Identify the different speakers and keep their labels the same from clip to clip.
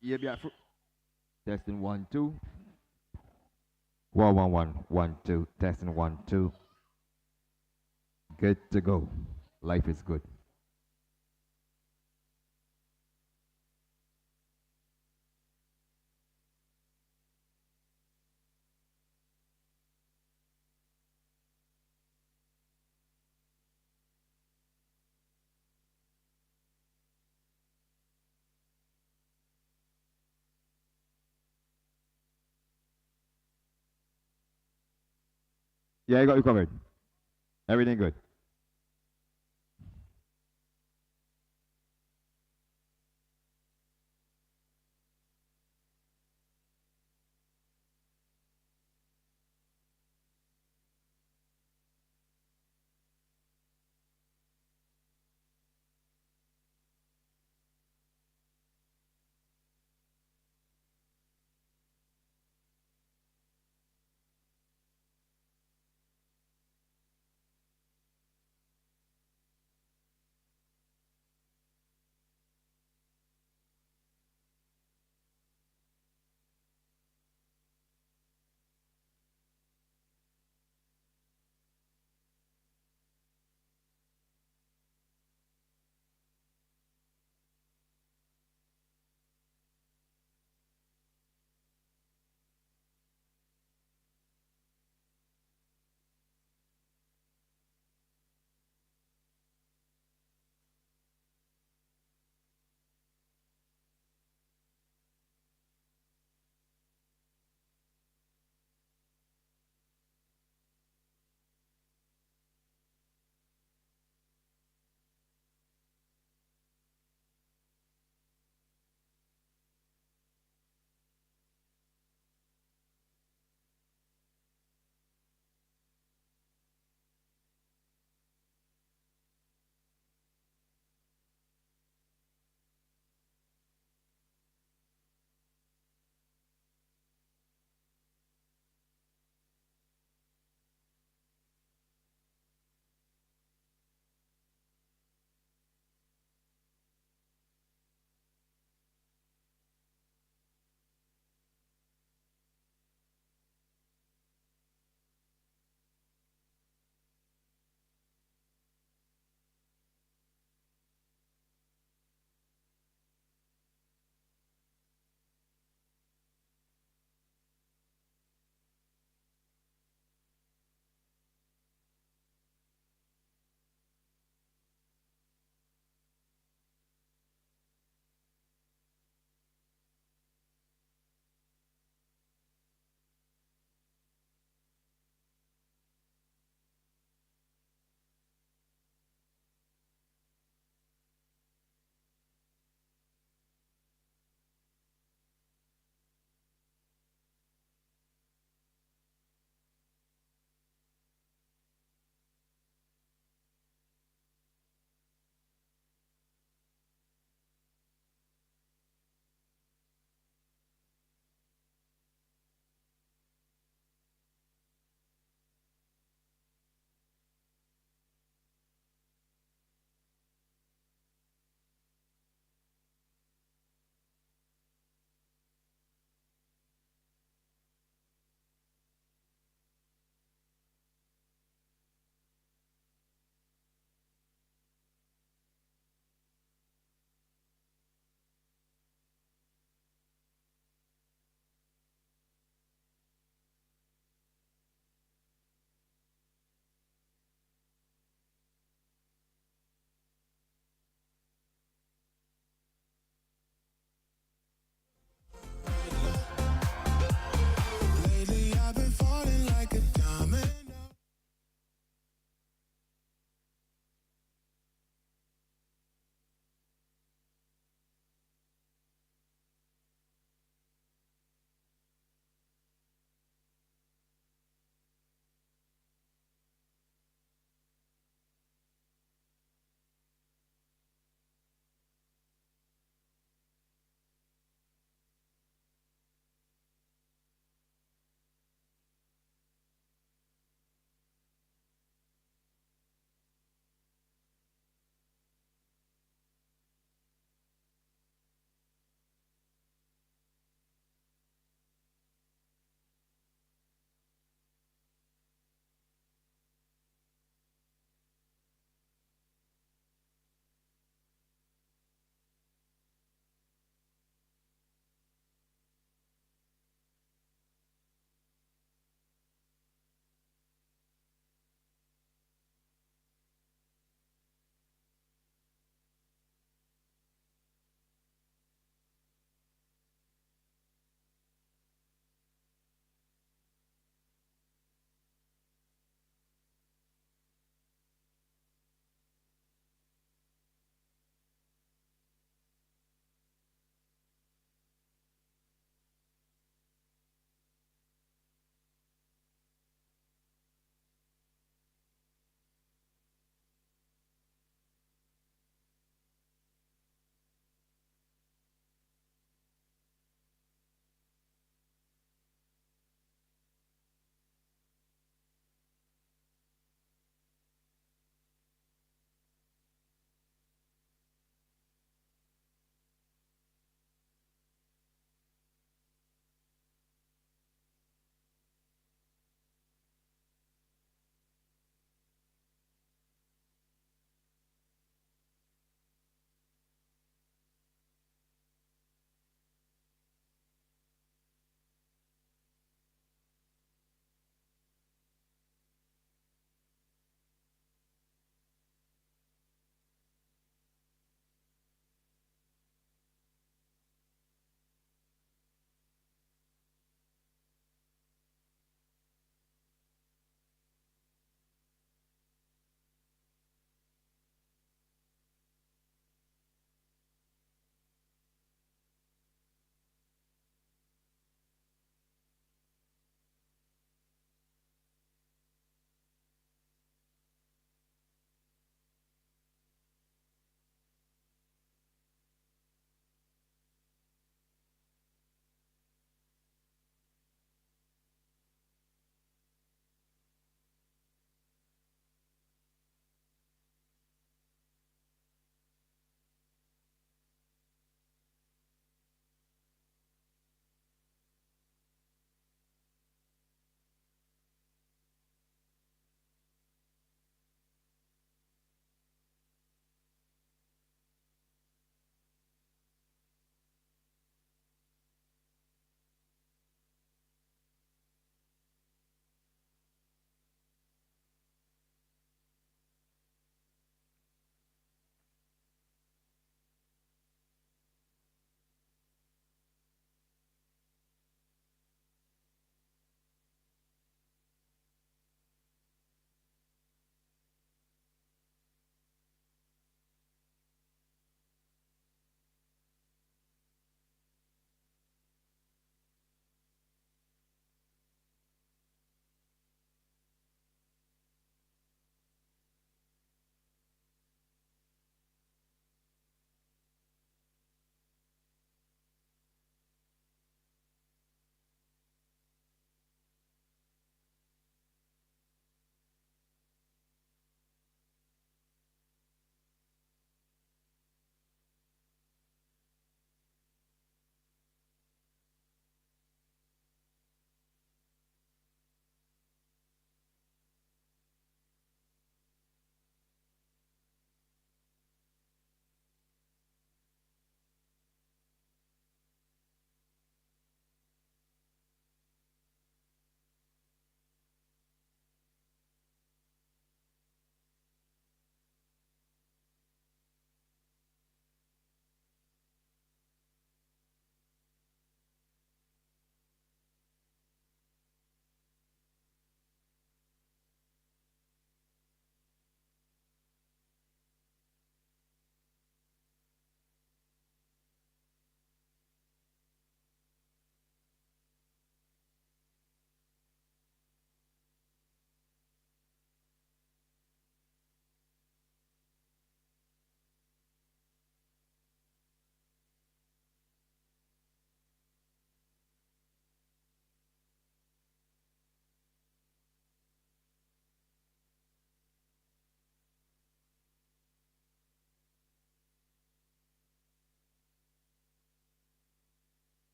Speaker 1: Yeah, be a
Speaker 2: Testing 1 2. 1 1 1 1 2. Testing 1 2. Good to go. Life is good. Yeah, I got you covered. Everything good.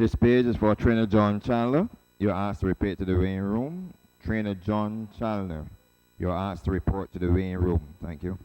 Speaker 2: This page is for Trainer John Chandler. You're asked to report to the weighing room. Trainer John Chandler, you're asked to report to the weighing room. Thank you.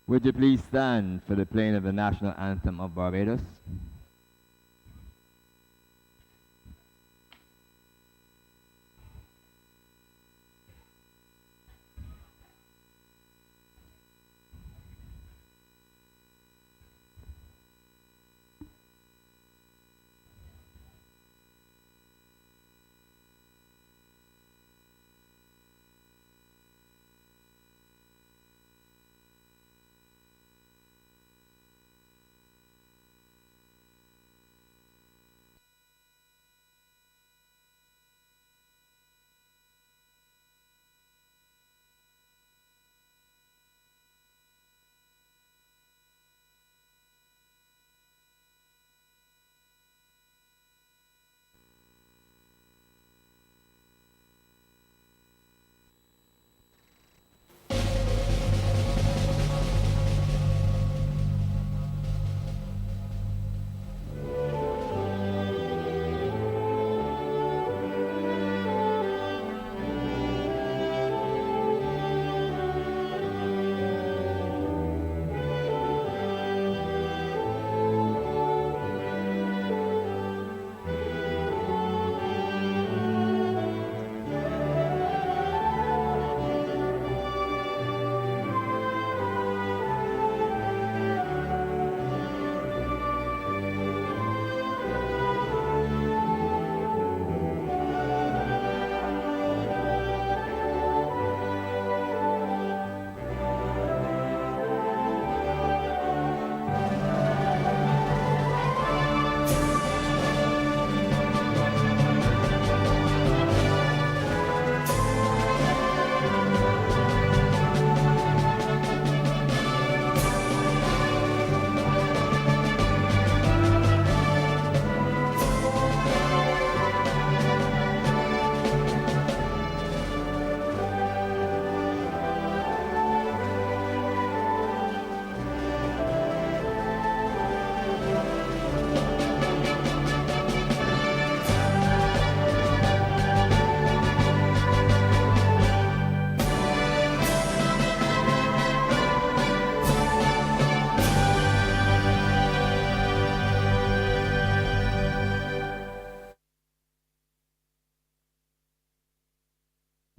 Speaker 2: Would you please stand for the playing of the national anthem of Barbados?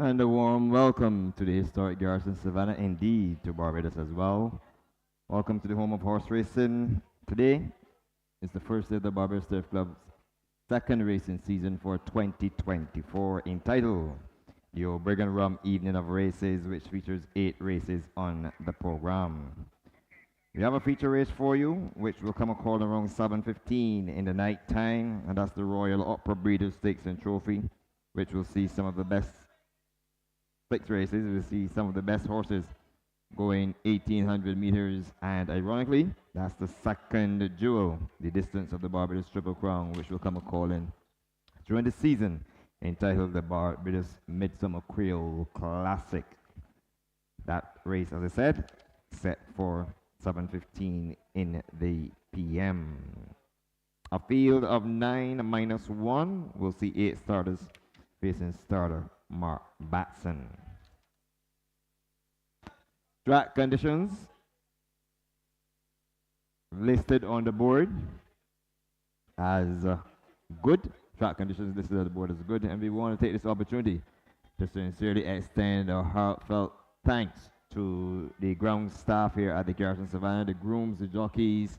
Speaker 2: And a warm welcome to the historic Garrison Savannah, indeed to Barbados as well. Welcome to the home of horse racing. Today is the first day of the Barbados Turf Club's second racing season for 2024, entitled the O'Brigan Rum Evening of Races, which features 8 races on the program. We have a feature race for you, which will come across around 7:15 in the night time, and that's the Royal Opera Breeders' Stakes and Trophy, which will see some of the best 6 races. We'll see some of the best horses going 1,800 meters, and ironically, that's the second jewel, the distance of the Barbados Triple Crown, which will come a calling during the season, entitled the Barbados Midsummer Creole Classic. That race, as I said, set for 7:15 in the PM. A field of 9 minus 1 will see 8 starters facing starter Mark Batson. Track conditions listed on the board as good. Track conditions listed on the board as good, and we want to take this opportunity to sincerely extend our heartfelt thanks to the ground staff here at the Garrison Savannah, the grooms, the jockeys,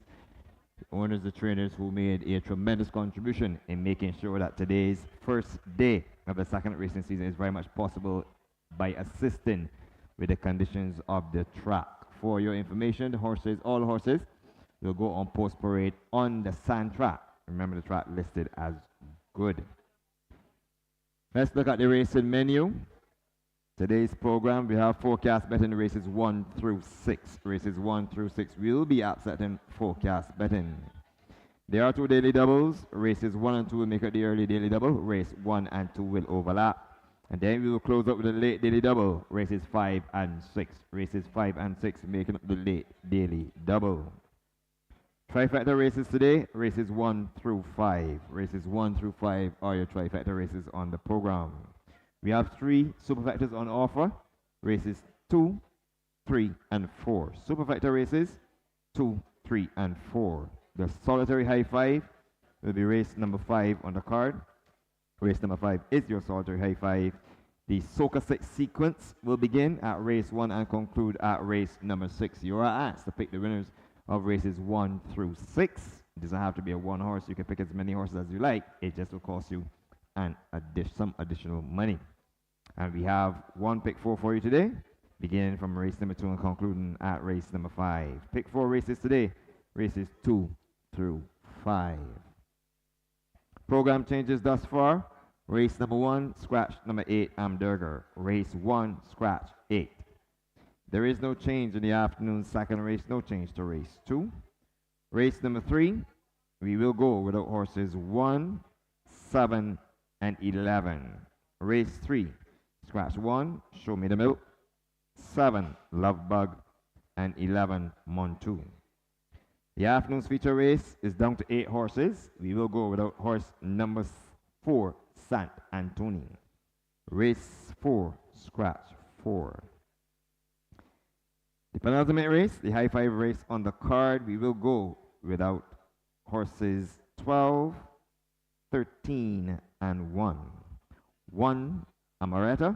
Speaker 2: the owners, the trainers who made a tremendous contribution in making sure that today's first day of the second racing season is very much possible by assisting with the conditions of the track. For your information, the horses, all horses, will go on post parade on the sand track. Remember, the track listed as good. Let's look at the racing menu. Today's program, we have forecast betting races 1 through 6. Races 1 through 6 will be upsetting forecast betting. There are 2 daily doubles. Races 1 and 2 will make up the early daily double. Race 1 and 2 will overlap. And then we will close up with the late daily double. Races 5 and 6. Races 5 and 6 making up the late daily double. Trifecta races today, races 1 through 5. Races 1 through 5 are your trifecta races on the program. We have 3 superfectas on offer. Races 2, 3, and 4. Superfecta races, 2, 3, and 4. The solitary high five will be race number 5 on the card. Race number 5 is your solitary high five. The Soca 6 sequence will begin at race 1 and conclude at race number 6. You are asked to pick the winners of races 1 through 6. It doesn't have to be a one horse. You can pick as many horses as you like. It just will cost you some additional money. And we have one pick 4 for you today, beginning from race number 2 and concluding at race number 5. Pick 4 races today, races 2 through 5. Program changes thus far. Race number 1, scratch number 8, Amderger. Race 1, scratch 8. There is no change in the afternoon second race, no change to race 2. Race number 3, we will go without horses 1, 7, and 11. Race 3, scratch 1, Show Me the Milk, 7, Love Bug, and 11, Montu. The afternoon's feature race is down to 8 horses. We will go without horse number 4, Sant Antoni. Race 4, scratch 4. The penultimate race, the high five race on the card, we will go without horses 12, 13, and 1. 1, Amaretta,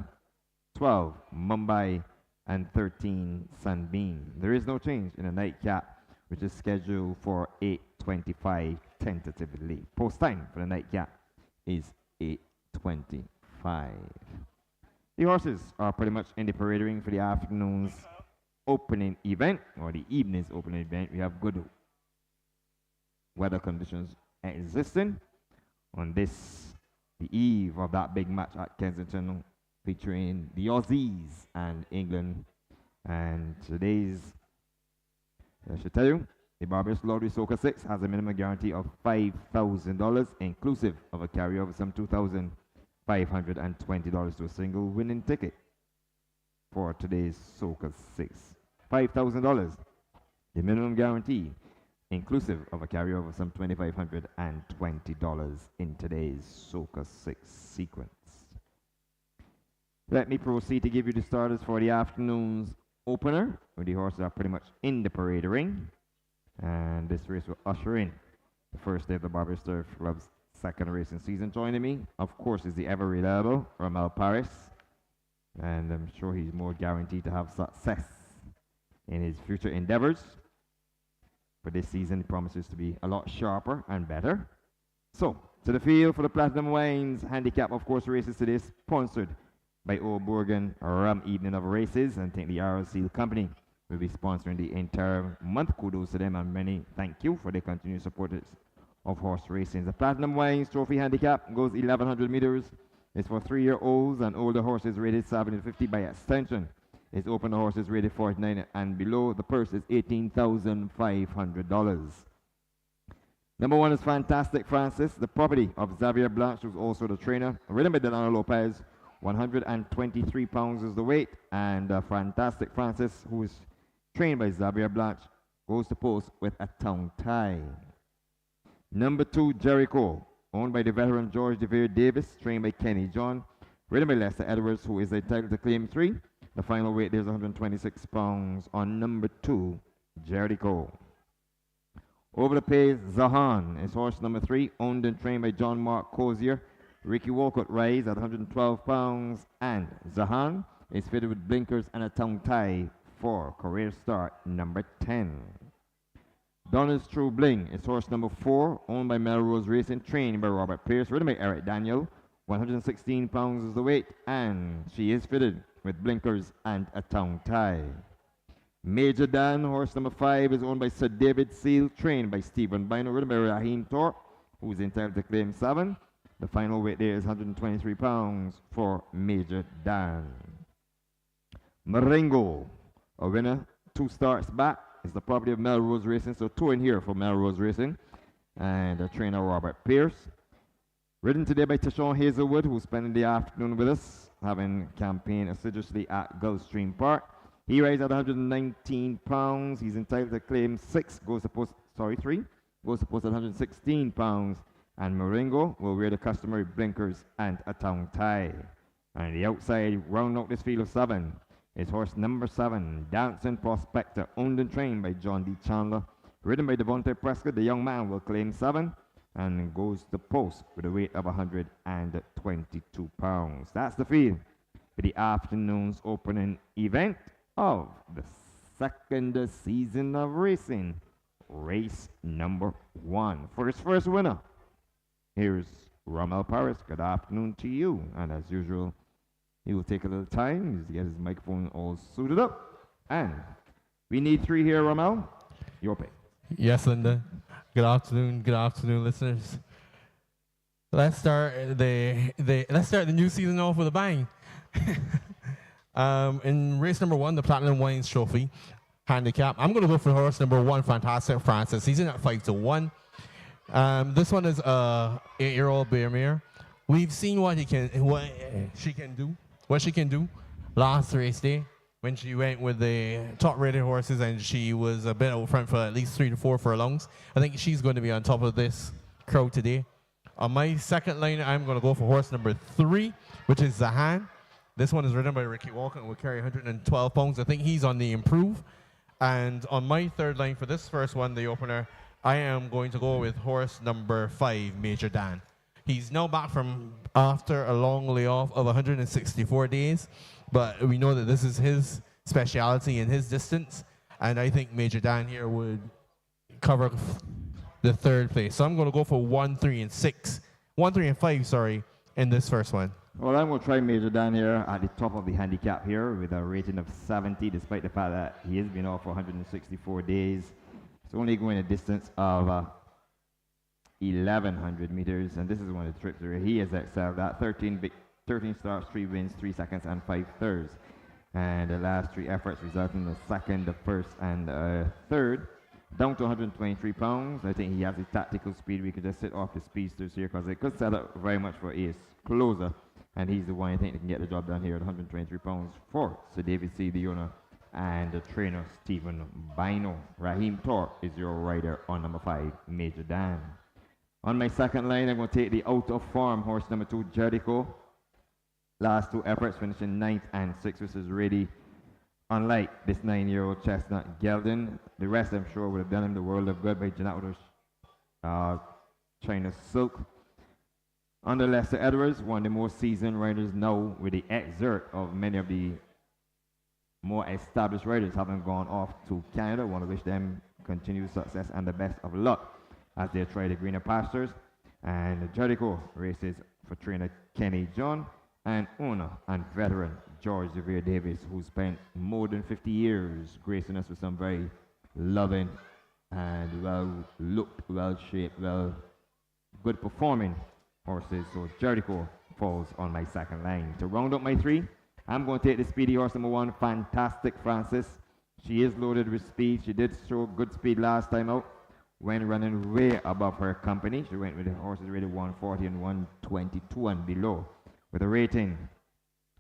Speaker 2: 12, Mumbai, and 13, Sunbeam. There is no change in the nightcap, which is scheduled for 8:25 tentatively. Post time for the nightcap is 8:25. The horses are pretty much in the parade ring for the afternoon's opening event, or the evening's opening event. We have good weather conditions existing on this, the eve of that big match at Kensington, featuring the Aussies and England. And today's, I should tell you, the Barbados Lottery Soca 6 has a minimum guarantee of $5,000, inclusive of a carryover of some $2,520 to a single winning ticket for today's Soca 6. $5,000, the minimum guarantee, inclusive of a carryover of some $2,520 in today's Soca 6 sequence. Let me proceed to give you the starters for the afternoon's opener, where the horses are pretty much in the parade ring. And this race will usher in the first day of the Barbados Turf Club's second racing season. Joining me, of course, is the ever reliable Ramel Paris. And I'm sure he's more guaranteed to have success in his future endeavors. For this season, he promises to be a lot sharper and better. So, to the field for the Platinum Wines handicap, of course, races today, sponsored by Old Borgen Rum Evening of Races. And I think the RL Seal Company will be sponsoring the entire month. Kudos to them, and many thank you for their continued support of horse racing. The Platinum Wines Trophy handicap goes 1,100 meters. It's for 3-year-olds and older horses rated 750 by extension. It's open to horses rated 49 and below. The purse is $18,500. Number 1 is Fantastic Francis, the property of Xavier Blanche, who's also the trainer. Ridden by Delano Lopez, 123 pounds is the weight. And Fantastic Francis, who is trained by Xavier Blanche, goes to post with a tongue tie. Number 2, Jericho, owned by the veteran George DeVere Davis, trained by Kenny John. Ridden by Lester Edwards, who is entitled to claim 3. The final weight is 126 pounds on number 2, Jericho. Over the pace, Zahan is horse number 3, owned and trained by John Mark Cozier. Ricky Walcott rides at 112 pounds, and Zahan is fitted with blinkers and a tongue tie for career start number 10. Donald's True Bling is horse number 4, owned by Melrose Racing, trained by Robert Pierce, ridden by Eric Daniel. 116 pounds is the weight, and she is fitted with blinkers and a tongue tie. Major Dan, horse number 5, is owned by Sir David Seal, trained by Stephen Bino, ridden by Raheem Thorpe, who is entitled to claim 7. The final weight there is 123 pounds for Major Dan. Marengo, a winner 2 starts back, is the property of Melrose Racing, so 2 in here for Melrose Racing, and the trainer Robert Pierce. Ridden today by Tashon Hazelwood, who's spending the afternoon with us, having campaigned assiduously at Gulfstream Park. He rides at 119 pounds. He's entitled to claim 6, 3, goes to post at 116 pounds. And Marengo will wear the customary blinkers and a tongue tie. And the outside, round out this field of 7, is horse number 7, Dancing Prospector, owned and trained by John D. Chandler. Ridden by Devontae Prescott, the young man will claim 7 and goes to post with a weight of 122 pounds. That's the field for the afternoon's opening event of the second season of racing, race number 1. For his first winner, here's Rommel Paris. Good afternoon to you. And as usual, he will take a little time to get his microphone all suited up. And we need 3 here, Rommel. Your pick.
Speaker 1: Yes, Linda. Good afternoon, listeners. Let's start the new season off with a bang. In race number 1, the Platinum Wines Trophy handicap, I'm going to go for horse number 1, Fantastic Francis. He's in at 5-1. This one is a 8-year-old bear mare. We've seen what she can do last race day when she went with the top-rated horses and she was a bit out front for at least 3 to 4 furlongs. I think she's going to be on top of this crowd today. On my second line, I'm going to go for horse number 3, which is Zahan. This one is ridden by Ricky Walker and will carry 112 pounds. I think he's on the improve. And on my third line for this first one, the opener, I am going to go with horse number 5, Major Dan. He's now back from after a long layoff of 164 days, but we know that this is his speciality and his distance, and I think Major Dan here would cover the third place. So I'm going to go for 1, 3, and 5, in this first one.
Speaker 2: Well, I'm going to try Major Dan here at the top of the handicap here with a rating of 70, despite the fact that he has been off for 164 days. It's only going a distance of 1,100 meters, and this is one of the trips where he has excelled at 13 starts, 3 wins, 3 seconds, and 5 thirds. And the last 3 efforts resulting in the second, the first, and third. Down to 123 pounds. I think he has the tactical speed. We could just sit off the speedsters here because they could set up very much for Ace Closer. And he's the one I think that can get the job done here at 123 pounds for Sir David C., the owner, and the trainer, Stephen Bino. Raheem Thorpe is your rider on number 5, Major Dan. On my second line, I'm going to take the out of form horse number 2, Jericho. Last 2 efforts finishing 9th and 6th, which is really unlike this 9-year-old chestnut Geldon. The rest, I'm sure, would have done him the world of good by Janato's China Silk. Under Lester Edwards, one of the most seasoned riders now, with the exert of many of the more established riders having gone off to Canada. I want to wish them continued success and the best of luck as they try the greener pastures. And Jericho races for trainer Kenny John and owner and veteran George Revere Davis, who spent more than 50 years gracing us with some very loving and well-looked, well-shaped, good performing horses. So Jericho falls on my second line. To round up my 3, I'm going to take the speedy horse number 1, Fantastic Francis. She is loaded with speed. She did show good speed last time out when running way above her company. She went with the horses rated 140 and 122 and below. With a rating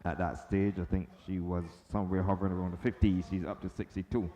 Speaker 2: at that stage, I think she was somewhere hovering around the 50s. She's up to 62.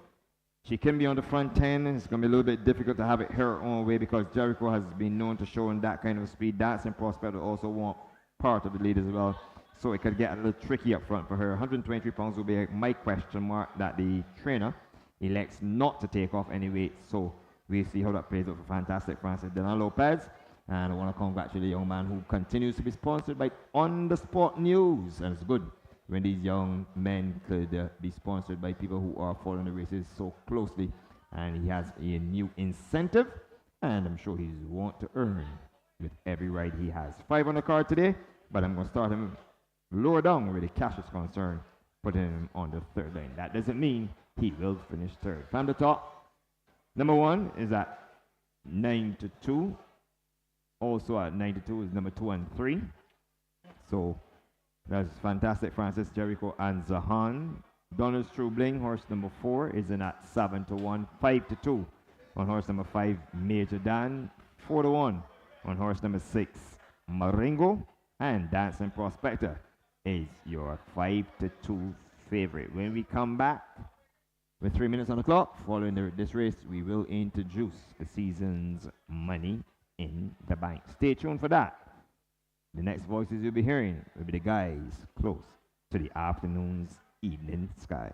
Speaker 2: She can be on the front 10. It's going to be a little bit difficult to have it her own way because Jericho has been known to showing that kind of speed. Dancing Prospector also want part of the lead as well. So it could get a little tricky up front for her. 123 pounds will be my question mark that the trainer elects not to take off any weight. So we'll see how that plays out for Fantastic Francis Delan Lopez. And I want to congratulate the young man who continues to be sponsored by On The Sport News. And it's good when these young men could be sponsored by people who are following the races so closely. And he has a new incentive, and I'm sure he's want to earn with every ride he has. 5 on the card today, but I'm going to start him lower down where the cash is concerned, putting him on the third line. That doesn't mean he will finish third. From the top, number 1 is at 9-2. Also at 92 is number 2 and 3. So that's Fantastic Francis, Jericho, and Zahan. Donald's True Bling, horse number 4, is in at 7-1. 5-2 on horse number 5, Major Dan. 4-1 on horse number 6, Maringo. And Dancing Prospector is your 5-2 favorite. When we come back with 3 minutes on the clock, following this race, we will introduce the season's money in the bank. Stay tuned for that. The next voices you'll be hearing will be the guys close to the afternoon's evening skies.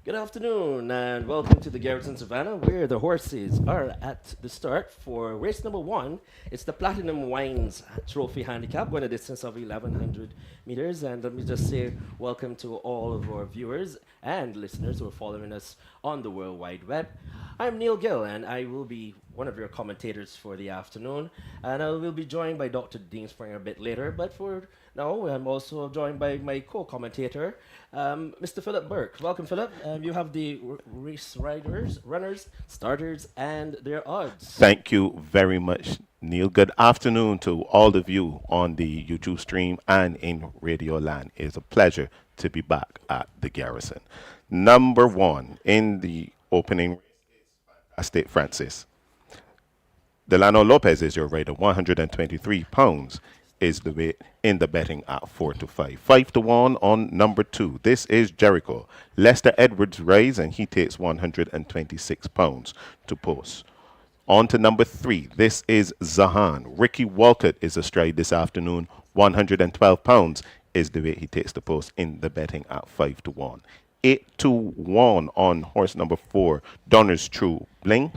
Speaker 3: Good afternoon and welcome to the Garrison Savannah where the horses are at the start for race number one. It's the Platinum Wines Trophy Handicap going a distance of 1100 meters. And let me just say welcome to all of our viewers and listeners who are following us on the World Wide Web. I'm Neil Gill and I will be one of your commentators for the afternoon. And I will be joined by Dr. Dean Springer a bit later. But for now, I'm also joined by my co-commentator, Mr. Philip Burke. Welcome, Philip. You have the race riders, runners, starters, and their odds.
Speaker 4: Thank you very much, Neil. Good afternoon to all of you on the YouTube stream and in Radio Land. It's a pleasure to be back at the Garrison. Number one in the opening race, State Francis. Delano Lopez is your rider, 123 pounds is the weight in the betting at 4 to 5. 5 to 1 on number 2. This is Jericho. Lester Edwards rides and he takes 126 pounds to post. On to number 3. This is Zahan. Ricky Walcott is astride this afternoon. 112 pounds is the weight he takes to post in the betting at 5 to 1. 8 to 1 on horse number 4. Donner's True Bling.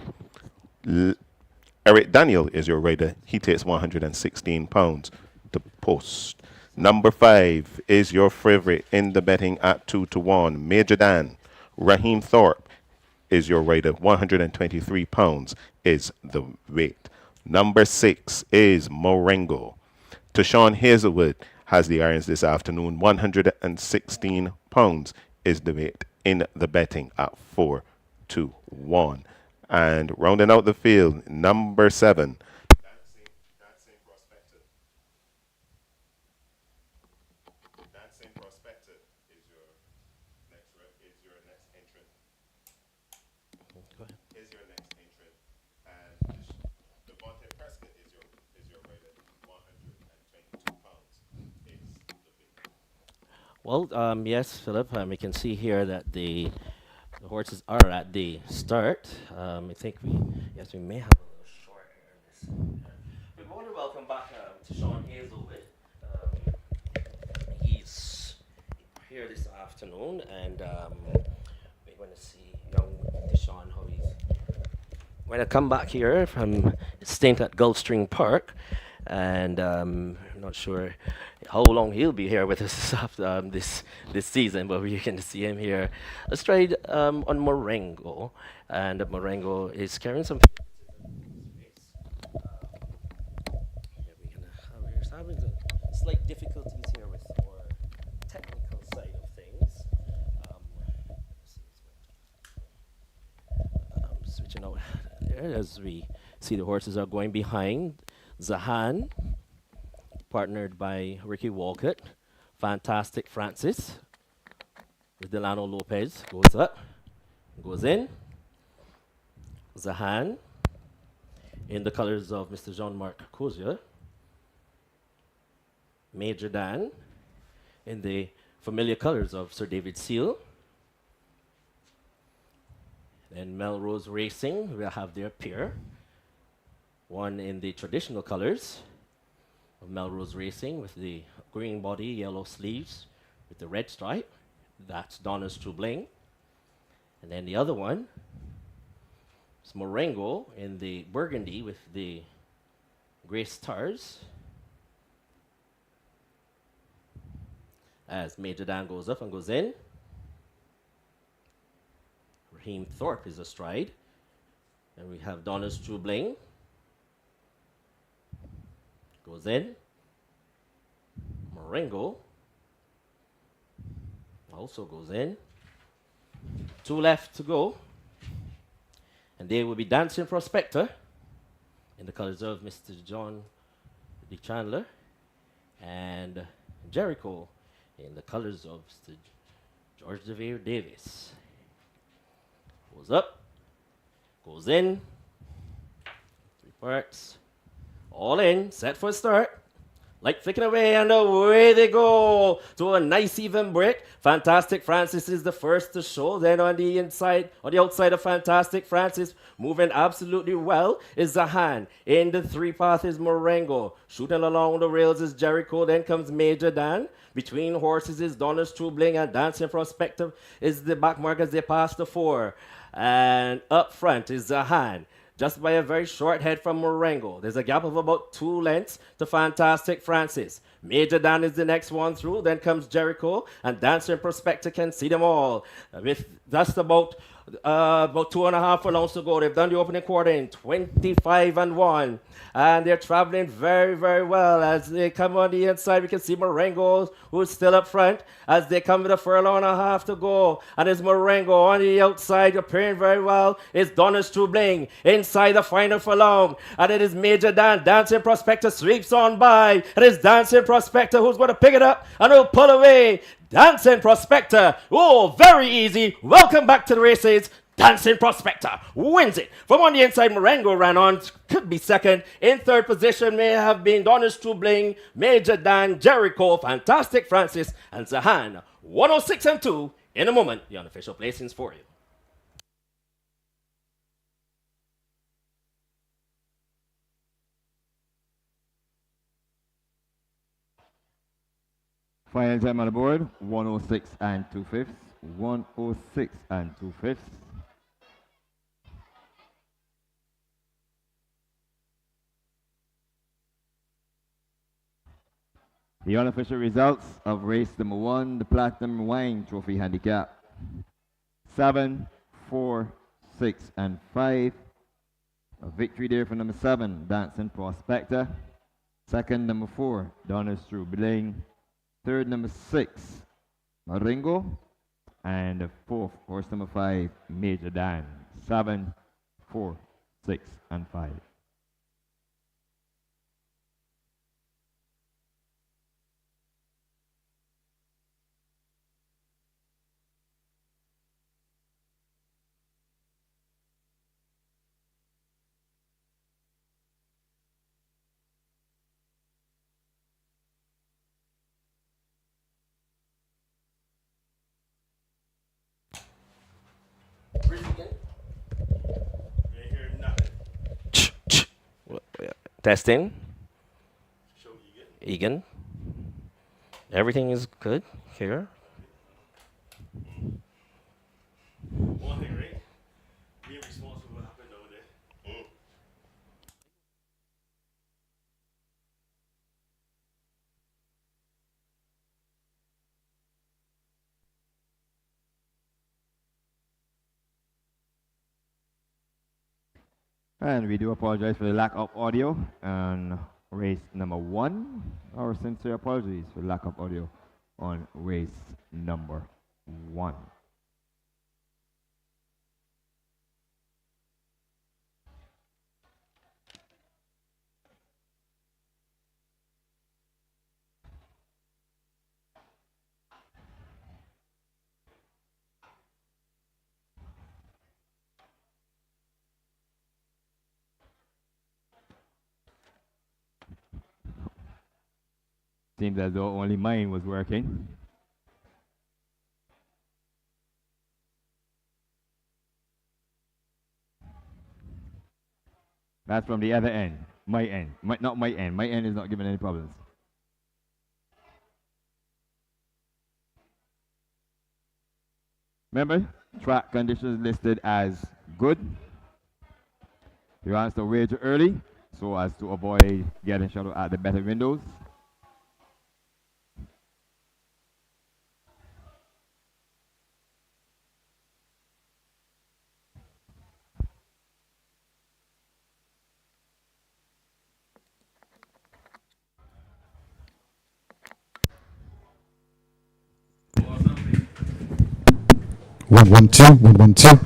Speaker 4: Eric Daniel is your rider. He takes 116 pounds to post. Number 5 is your favorite in the betting at 2 to 1. Major Dan. Raheem Thorpe is your rider. 123 pounds is the weight. Number 6 is Morengo. Tashawn Hazelwood has the irons this afternoon. 116 pounds is the weight in the betting at 4 to 1. And rounding out the field, number 7. Dancing Prospector is your next entrant.
Speaker 3: Go ahead.
Speaker 4: Is your next entrant, and Devontae Prescott is your rider. 122 pounds is the weight.
Speaker 3: Well, yes, Philip, we can see here that the horses are at the start. I think we may have a little short here. We want to welcome back to Sean Hazelwood. He's here this afternoon, and we're going to see young Deshaun how he's going to come back here from his stint at Gulfstream Park, and I'm not sure how long he'll be here with us after this season, but we can see him here astride on Morengo, and Morengo is carrying some. We're having some slight difficulties here with our technical side of things. Switching out there as we see the horses are going behind. Zahan, partnered by Ricky Walcott. Fantastic Francis with Delano Lopez. Goes up, goes in. Zahan in the colors of Mr. Jean-Marc Cozier. Major Dan in the familiar colors of Sir David Seal. Then Melrose Racing will have their pair. One in the traditional colors of Melrose Racing with the green body, yellow sleeves with the red stripe. That's Donna's True Bling. And then the other one is Morengo in the burgundy with the gray stars. As Major Dan goes up and goes in. Raheem Thorpe is astride. And we have Donna's True Bling. Goes in. Morengo also goes in. 2 left to go. And they will be Dancing Prospector in the colors of Mr. John D. Chandler and Jericho in the colors of Mr. George DeVere Davis. Goes up, goes in, 3 parts, all in, set for a start. Like flicking away, and away they go to a nice even break. Fantastic Francis is the first to show. Then on the inside, on the outside of Fantastic Francis, moving absolutely well is Zahan. In the three path is Morengo. Shooting along the rails is Jericho. Then comes Major Dan. Between horses is Donna's Trubling, and Dancing Prospective is the back mark as they pass the four. And up front is Zahan just by a very short head from Morengo. There's a gap of about 2 lengths to Fantastic Francis. Major Dan is the next one through. Then comes Jericho, and Dancer and Prospector can see them all. With just about 2.5 furlongs to go. They've done the opening quarter in 25-1, and they're traveling very, very well. As they come on the inside, we can see Morengo, who's still up front, as they come with a furlong and a half to go. And there's Morengo on the outside, appearing very well. It's Donna's Trubling inside the final furlong, and it is Major Dan. Dancing Prospector sweeps on by, and it's Dancing Prospector who's going to pick it up and he'll pull away. Dancing Prospector. Oh, very easy. Welcome back to the races. Dancing Prospector wins it. From on the inside, Morengo ran on. Could be second. In third position may have been Donis Trubling, Major Dan, Jericho, Fantastic Francis, and Zahan. 106 and 2. In a moment, the unofficial placings for you.
Speaker 2: Final time on the board, 106 and 2/5. 106 and 2/5. The unofficial results of race number 1, the Platinum Wine Trophy Handicap. 7, 4, 6, and 5. A victory there for number 7, Dancing Prospector. Second, number 4, Donna's True Bling. Third, number 6, Maringo. And the fourth, horse number 5, Major Dan. 7, 4, 6, and 5.
Speaker 3: Testing. Egan. Everything is good here.
Speaker 5: One thing, right? Being responsible for what happened over there.
Speaker 2: And we do apologize for the lack of audio on race number 1. Our sincere apologies for lack of audio on race number 1. Seems as though only mine was working. That's from the other end. My end. Not my end. My end is not giving any problems. Remember, track conditions listed as good. You want to wager early so as to avoid getting shut at the better windows.
Speaker 6: One, one, two, one, one, two.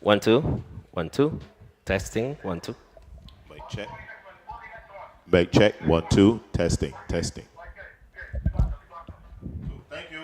Speaker 3: 1 2 1 2. Testing 1 2.
Speaker 4: Mic check. Mic check. 1 2. Testing. Testing. Thank you.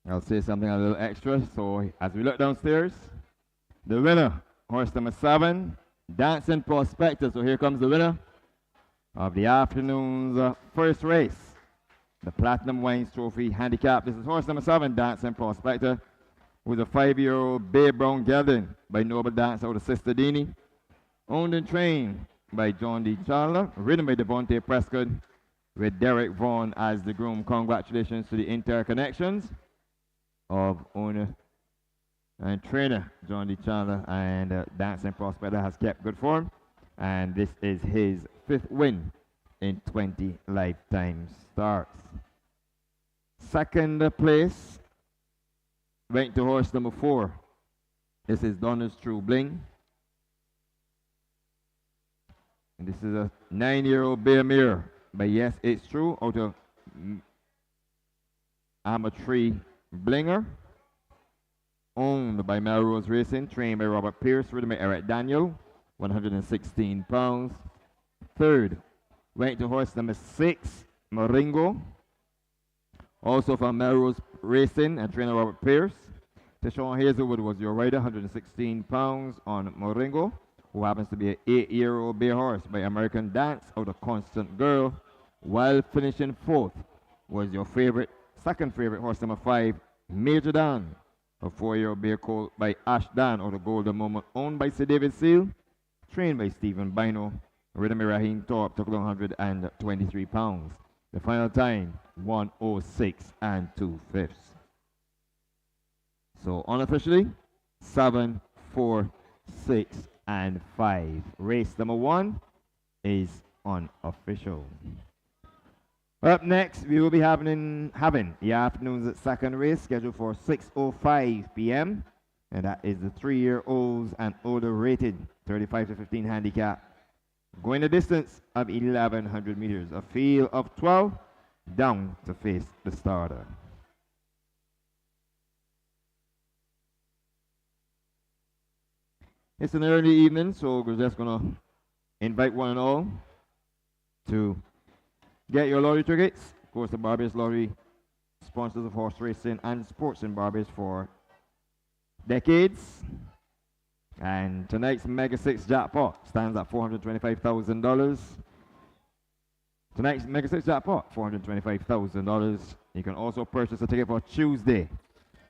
Speaker 2: I'll say something a little extra. So as we look downstairs, the winner, horse number 7, Dancing Prospector. So here comes the winner of the afternoon's first race, the Platinum Wines Trophy Handicap. This is horse number 7, Dancing Prospector, with a 5-year-old Bay Brown gelding by Noble Dance out of Sister Dini, owned and trained by John D. Chandler, ridden by Devontae Prescott, with Derek Vaughan as the groom. Congratulations to the interconnections of owner and trainer John D. Chandler, and Dancing Prospector has kept good form, and this is his 5th win in 20 lifetime starts. Second place went to horse number 4. This is Donna's True Bling, and this is a 9-year-old Bear Mare by Yes It's True out of Amatree Blinger, owned by Melrose Racing, trained by Robert Pierce, ridden by Eric Daniel, 116 pounds. Third went to horse number 6, Moringo, also from Melrose Racing and trainer Robert Pierce. Tishon Hazelwood was your rider, 116 pounds on Moringo, who happens to be an 8-year-old bay horse by American Dance out of Constant Girl, while finishing 4th was your second favorite horse number 5, Major Dan, a 4-year-old bay colt by Ash Dan out of Golden Moment, owned by Sir David Seal, trained by Stephen Bino, ridden by Raheem Thorpe, took 123 pounds. The final time, 106 and 2/5. So unofficially, 7, 4, 6, and 5. Race number 1 is unofficial. Up next, we will be having the afternoon's second race scheduled for 6:05 p.m. And that is the 3-year-olds and older rated 35 to 15 handicap, going a distance of 1,100 meters, a field of 12 down to face the starter. It's an early evening, so we're just gonna invite one and all to get your lottery tickets. Of course, the Barbados Lottery, sponsors of horse racing and sports in Barbados for decades. And tonight's Mega 6 jackpot stands at $425,000. Tonight's Mega 6 jackpot, $425,000. You can also purchase a ticket for Tuesday,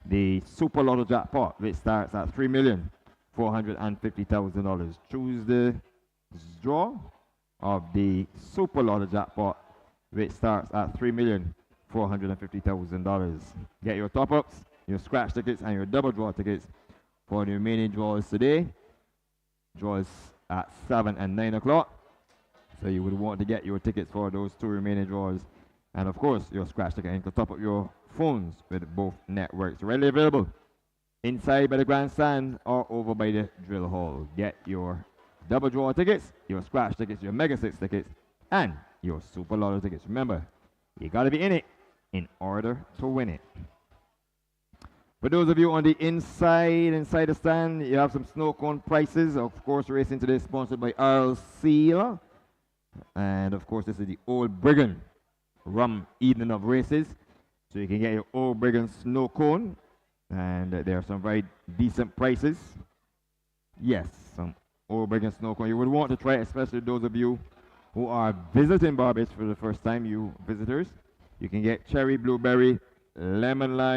Speaker 2: the Super Lotto jackpot, which starts at $3,450,000. Tuesday's draw of the Super Lotto jackpot, which starts at $3,450,000. Get your top-ups, your scratch tickets, and your double draw tickets for the remaining draws today. Draws at 7 and 9 o'clock. So you would want to get your tickets for those 2 remaining draws. And of course, your scratch ticket, and you can top up your phones with both networks. Readily available inside by the grandstand or over by the drill hall. Get your double draw tickets, your scratch tickets, your Mega 6 tickets, and your Super Lotto tickets. Remember, you got to be in it in order to win it. For those of you on the inside the stand, you have some snow cone prices. Of course, racing today is sponsored by Earl Seal. And of course, this is the Old Brigand Rum Evening of Races. So you can get your Old Brigand snow cone. And there are some very decent prices. Yes, some Old Brigand snow cone. You would want to try it, especially those of you who are visiting Barbados for the first time, you visitors, you can get cherry, blueberry, lemon lime.